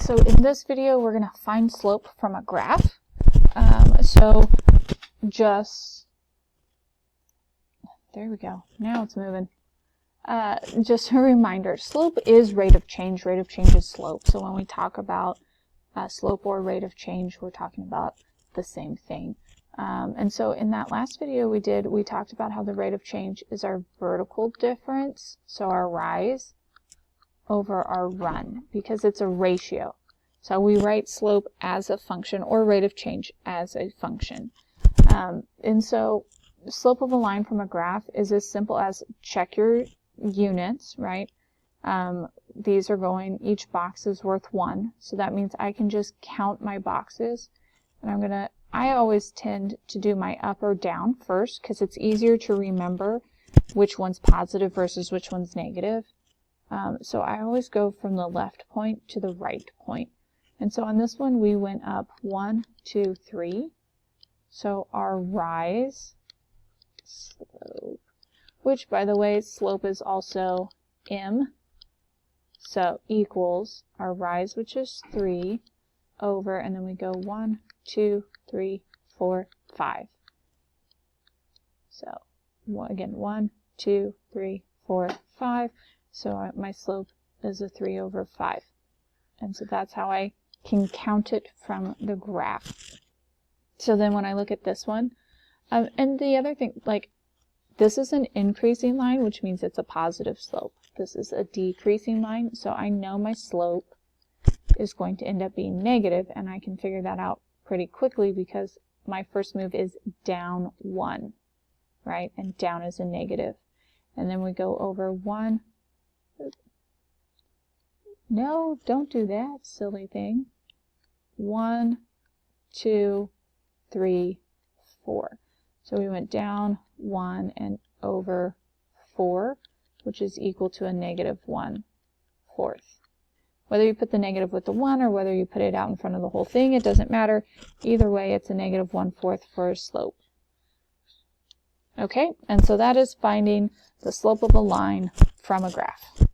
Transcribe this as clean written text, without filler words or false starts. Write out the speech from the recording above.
so in this video we're going to find slope from a graph. So just, there we go, now it's moving. Just a reminder, slope is rate of change is slope. So when we talk about slope or rate of change, we're talking about the same thing. And so in that last video we talked about how the rate of change is our vertical difference, so our rise over our run, because it's a ratio. So we write slope as a function or rate of change as a function. And so slope of a line from a graph is as simple as check your units, right? These are going, each box is worth 1, so that means I can just count my boxes, and I always tend to do my up or down first because it's easier to remember which one's positive versus which one's negative. So I always go from the left point to the right point. And so on this one we went up 1, 2, 3. So our rise, slope, which by the way, slope is also m, so equals our rise, which is 3, over, and then we go 1, 2, 3, 4, 5. So again, 1, 2, 3, 4, 5. So my slope is a 3 over 5. And so that's how I can count it from the graph. So then when I look at this one, and the other thing, like, this is an increasing line, which means it's a positive slope. This is a decreasing line, so I know my slope is going to end up being negative, and I can figure that out pretty quickly because my first move is down 1, right? And down is a negative. And then we go over 1. No, don't do that, silly thing. 1, 2, 3, 4. So we went down 1 and over 4, which is equal to a negative 1/4. Whether you put the negative with the 1 or whether you put it out in front of the whole thing, it doesn't matter. Either way, it's a negative 1/4 for a slope. Okay, and so that is finding the slope of a line from a graph.